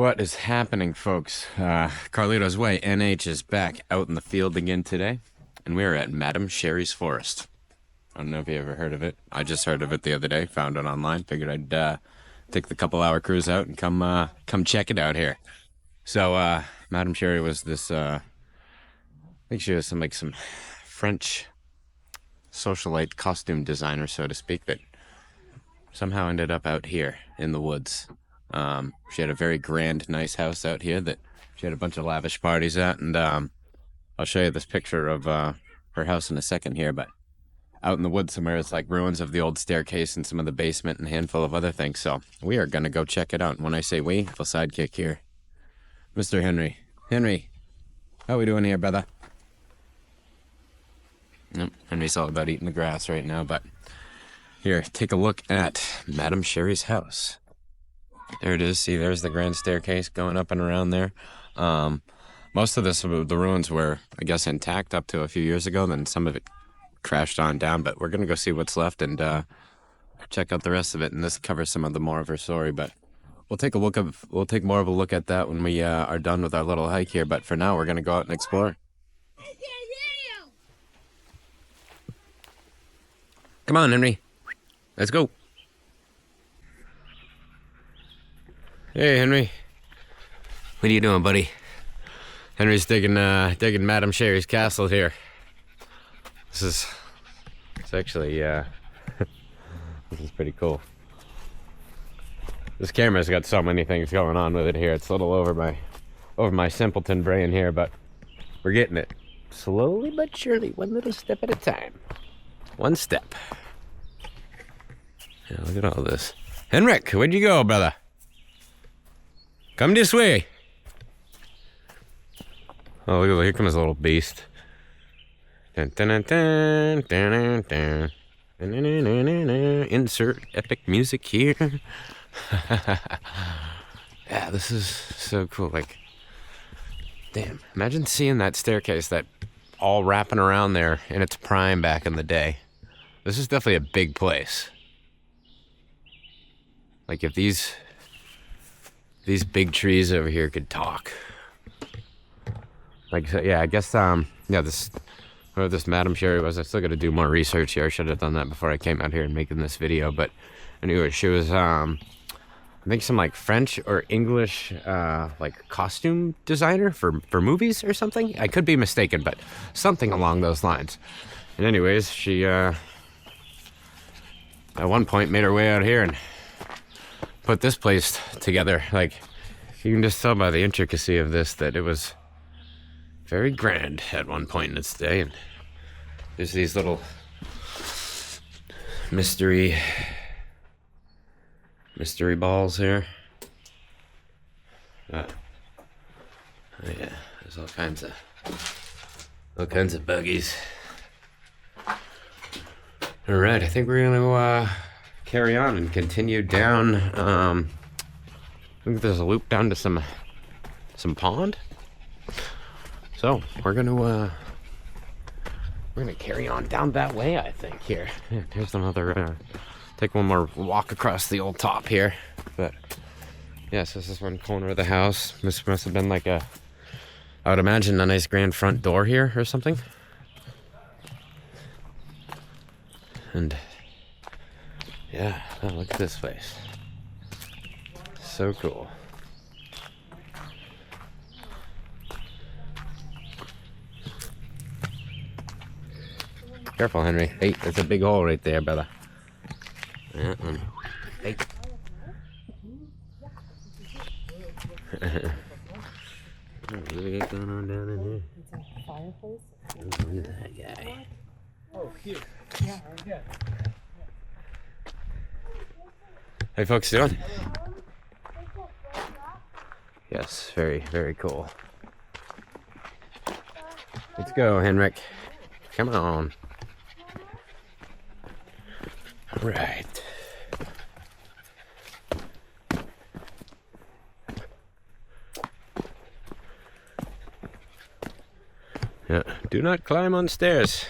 What is happening, folks? Carlito's Way NH is back out in the field again today, and we are at Madam Sherri's Forest. I don't know if you ever heard of it. I just heard of it the other day, found it online, figured I'd take the couple-hour cruise out and come check it out here. So, Madam Sherri was this, I think she was some French socialite costume designer, so to speak, that somehow ended up out here in the woods. She had a very grand, nice house out here that she had a bunch of lavish parties at, and I'll show you this picture of her house in a second here, but out in the woods somewhere, it's like ruins of the old staircase and some of the basement and a handful of other things, so we are going to go check it out. And when I say we, little sidekick here, Mr. Henry. Henry, how we doing here, brother? Nope, Henry's all about eating the grass right now, but here, take a look at Madam Sherri's house. There it is. See, there's the grand staircase going up and around there. Most of the ruins were, I guess, intact up to a few years ago. Then some of it crashed on down. But we're gonna go see what's left and check out the rest of it. And this covers some of the more of her story. But we'll take more of a look at that when we are done with our little hike here. But for now, we're gonna go out and explore. Come on, Henry. Let's go. Hey, Henry. What are you doing, buddy? Henry's digging Madam Sherri's castle here. It's actually, this is pretty cool. This camera's got so many things going on with it here. It's a little over my simpleton brain here, but we're getting it. Slowly but surely, one little step at a time. One step. Yeah, look at all this. Henrik, where'd you go, brother? Come this way. Oh, look at, here comes a little beast. Dun, dun, dun, dun, dun, dun, dun. Insert epic music here. Yeah, this is so cool. Like, damn, imagine seeing that staircase, that all wrapping around there in its prime back in the day. This is definitely a big place. Like, if these big trees over here could talk. Like, so, yeah, I guess, whoever this Madam Sherri was, I still got to do more research here. I should have done that before I came out here and making this video. But anyway, she was, I think some like French or English, like costume designer for movies or something. I could be mistaken, but something along those lines. And anyways, she, at one point made her way out here and put this place together. Like, you can just tell by the intricacy of this that it was very grand at one point in its day. And there's these little mystery balls here. Oh yeah, there's all kinds of buggies. All right, I think we're gonna carry on and continue down. I think there's a loop down to some pond. So we're gonna carry on down that way, I think. Here, here's another. Take one more walk across the old top here. But yes, this is one corner of the house. This must have been like I would imagine, a nice grand front door here or something. And yeah, oh, look at this place. So cool. Careful, Henry. Hey, there's a big hole right there, brother. Yeah, hey. What do we got going on down in here? It's a fireplace. Look at that guy. Oh, cute. Yeah, good. How you folks doing? Yes, very, very cool. Let's go, Henrik. Come on. All right. Yeah, do not climb on stairs.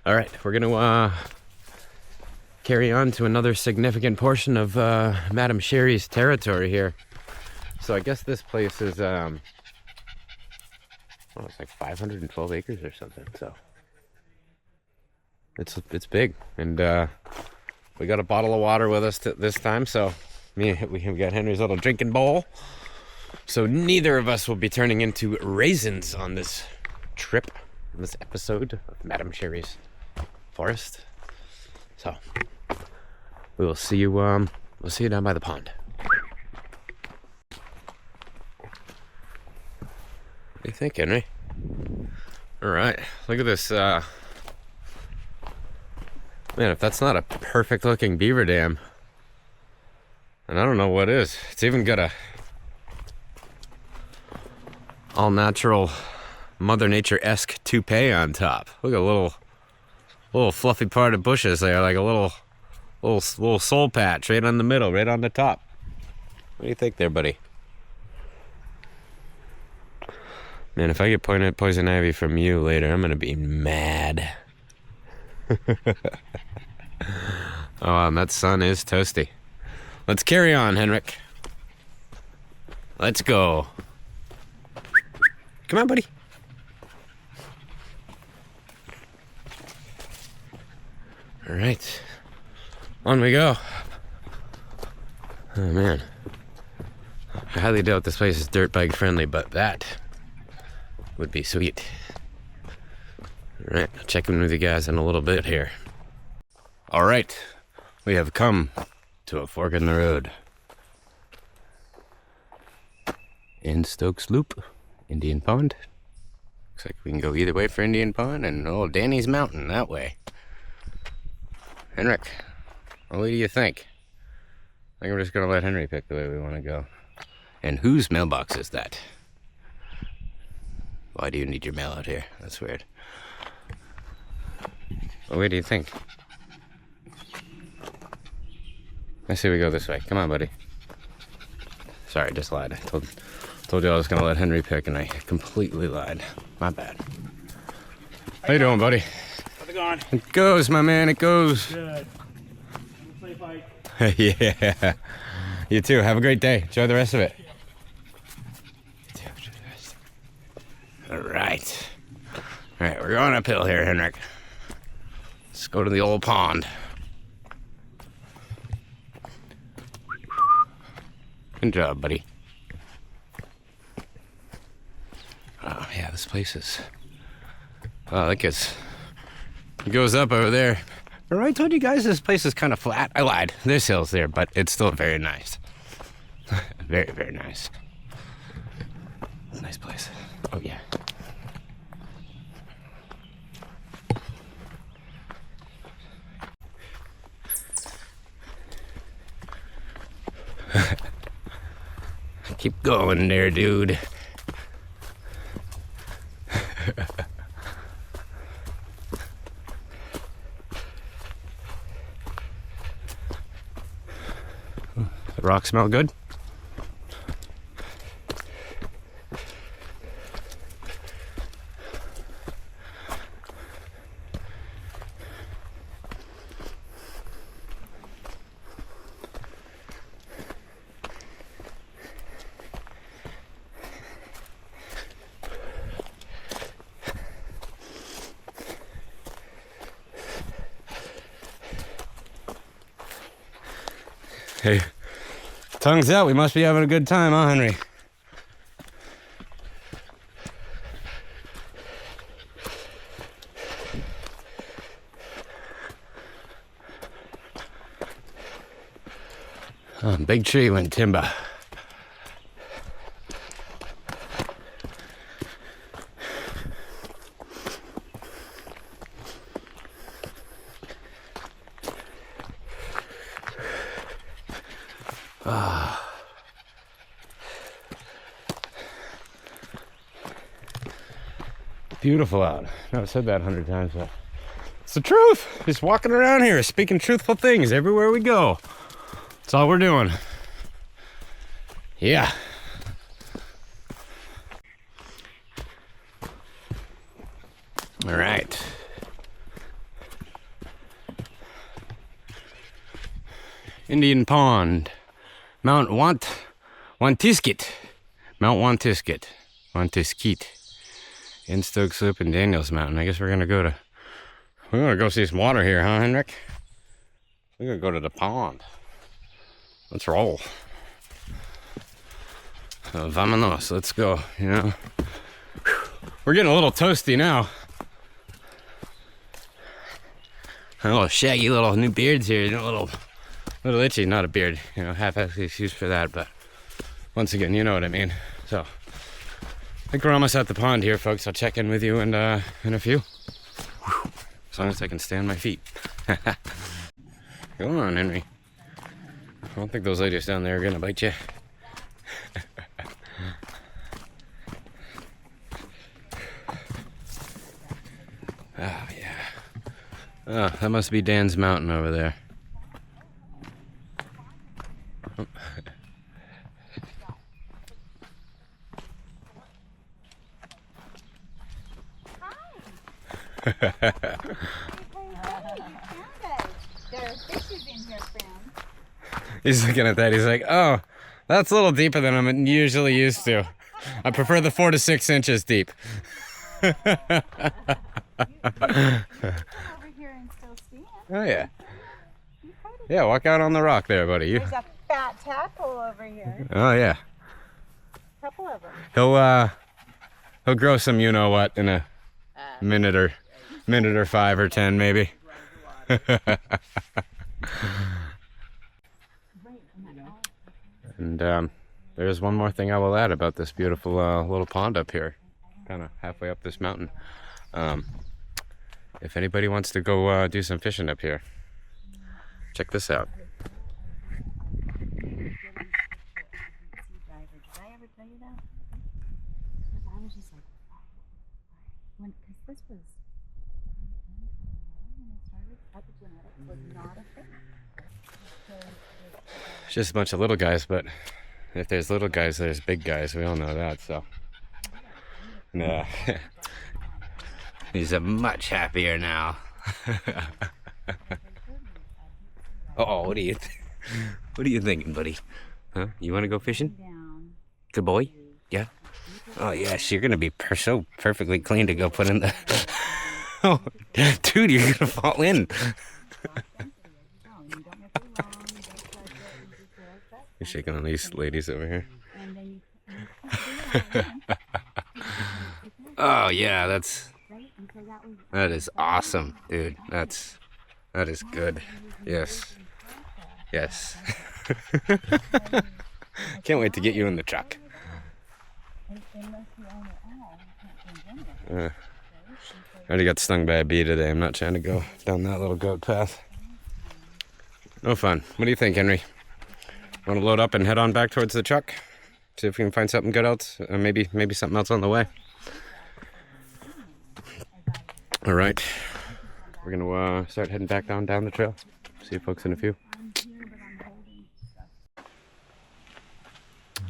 All right, we're gonna carry on to another significant portion of Madam Sherri's territory here. So I guess this place is, it's like 512 acres or something. So it's big, and we got a bottle of water with us this time. So we got Henry's little drinking bowl. So neither of us will be turning into raisins on this trip, on this episode of Madam Sherri's Forest. So we will see you. We'll see you down by the pond. What do you think, Henry? All right, look at this. Man, if that's not a perfect looking beaver dam, and I don't know what is. It's even got a all natural Mother Nature-esque toupee on top. Look at a little fluffy part of bushes there, like a little soul patch right on the middle, right on the top. What do you think there, buddy? Man, if I get poison ivy from you later, I'm gonna be mad. Oh, and that sun is toasty. Let's carry on, Henrik. Let's go. Come on, buddy. All right, on we go. Oh man, I highly doubt this place is dirt bike friendly, but that would be sweet. All right, I'll check in with you guys in a little bit here. All right, we have come to a fork in the road. In Stokes Loop, Indian Pond. Looks like we can go either way for Indian Pond and old Danny's Mountain that way. Henrik, what do you think? I think we're just gonna let Henry pick the way we want to go. And whose mailbox is that? Why do you need your mail out here? That's weird. What way do you think? I say we go this way. Come on, buddy. Sorry, I just lied. I told you I was gonna let Henry pick, and I completely lied. My bad. How you doing, buddy? How's it going? It goes, my man. It goes. Good. Play bike. Yeah. You too. Have a great day. Enjoy the rest of it. All right. All right, we're going uphill here, Henrik. Let's go to the old pond. Good job, buddy. Oh, yeah, this place is... Oh, it goes up over there. Remember I told you guys this place is kind of flat? I lied. There's hills there, but it's still very nice. Very, very nice. Nice place. Oh, yeah. Keep going there, dude. The rocks smell good. Hey, tongues out. We must be having a good time, huh, Henry? Oh, big tree went timber. Beautiful out. I've said that 100 times, but it's the truth. Just walking around here, speaking truthful things everywhere we go. That's all we're doing. Yeah. All right. Indian Pond. Mount Wantiskit. Mount Wantiskit. Wantiskit. In Stokes Loop and Daniels Mountain. I guess we're gonna go see some water here, huh, Henrik? We're gonna go to the pond. Let's roll. Vamonos, let's go, you know. We're getting a little toasty now. A little shaggy little new beards here, a little itchy, not a beard, you know, half-assed excuse for that, but once again, you know what I mean. So, I think we're almost at the pond here, folks. I'll check in with you in a few. Whew. As long as I can stay on my feet. Go on, Henry. I don't think those ladies down there are gonna bite you. Oh, yeah. Oh, that must be Dan's mountain over there. Oh. He's looking at that. He's like, oh, that's a little deeper than I'm usually used to. I prefer the 4 to 6 inches deep. Over here and still stand. Oh, yeah. Yeah, walk out on the rock there, buddy. There's a fat tadpole over here. Oh, yeah. A couple of them. He'll grow some you know what in a minute or 5 or 10 maybe. And there's one more thing I will add about this beautiful little pond up here, kind of halfway up this mountain. If anybody wants to go do some fishing up here, check this out. Did I ever tell you that? Because I was just like, because this was when I started, epigenetics was not a thing. It's just a bunch of little guys, but if there's little guys, there's big guys. We all know that, so. And, he's much happier now. Uh-oh, what are you thinking, buddy? Huh? You want to go fishing? Good boy? Yeah? Oh, yes, you're going to be so perfectly clean to go put in the... Oh, dude, you're going to fall in. You're shaking on these ladies over here. Oh, yeah, that is awesome, dude. That is good. Yes. Yes. Can't wait to get you in the truck. I already got stung by a bee today. I'm not trying to go down that little goat path. No fun. What do you think, Henry? Want to load up and head on back towards the truck? See if we can find something good else. Maybe something else on the way. All right. We're going to start heading back down the trail. See you folks in a few.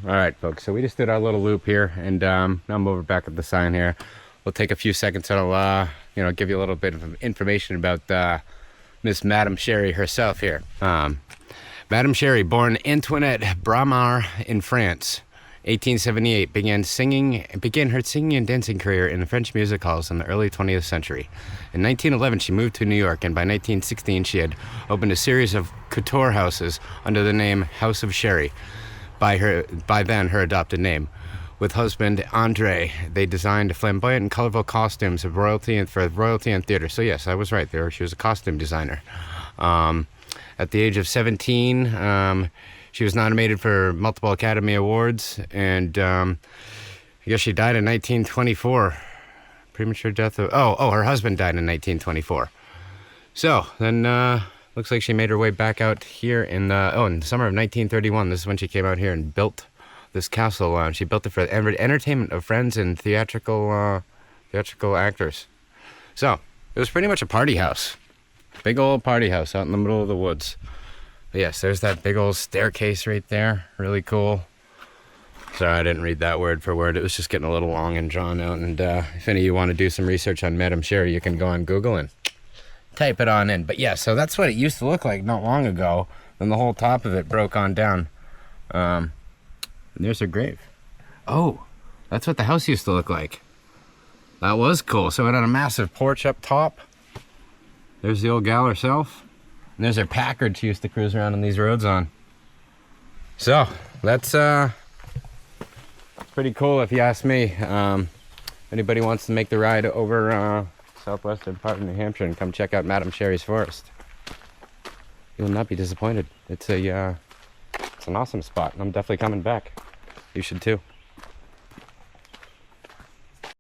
All right, folks. So we just did our little loop here, and now I'm over back at the sign here. We'll take a few seconds and I'll, give you a little bit of information about Miss Madame Sherri herself here. Madame Sherri, born Antoinette Bramar in France, 1878, began her singing and dancing career in the French music halls in the early 20th century. In 1911, she moved to New York, and by 1916, she had opened a series of couture houses under the name House of Sherri, by then her adopted name. With husband Andre, they designed flamboyant and colorful costumes for royalty and theater. So yes, I was right there. She was a costume designer. At the age of 17, she was nominated for multiple Academy Awards, and I guess she died in 1924. Premature death of... Oh, her husband died in 1924. So, then, looks like she made her way back out here in the summer of 1931. This is when she came out here and built this castle. She built it for the entertainment of friends and theatrical actors. So, it was pretty much a party house. Big old party house out in the middle of the woods. But yes, there's that big old staircase right there. Really cool. Sorry, I didn't read that word for word. It was just getting a little long and drawn out. And if any of you want to do some research on Madame Sherri, you can go on Google and type it on in. But yeah, so that's what it used to look like not long ago. then the whole top of it broke on down. And there's her grave. Oh, that's what the house used to look like. That was cool. So it had a massive porch up top. There's the old gal herself. And there's her Packard she used to cruise around on these roads on. So that's pretty cool if you ask me. Anybody wants to make the ride over southwestern part of New Hampshire and come check out Madam Sherri's Forest, you will not be disappointed. It's an awesome spot, and I'm definitely coming back. You should too.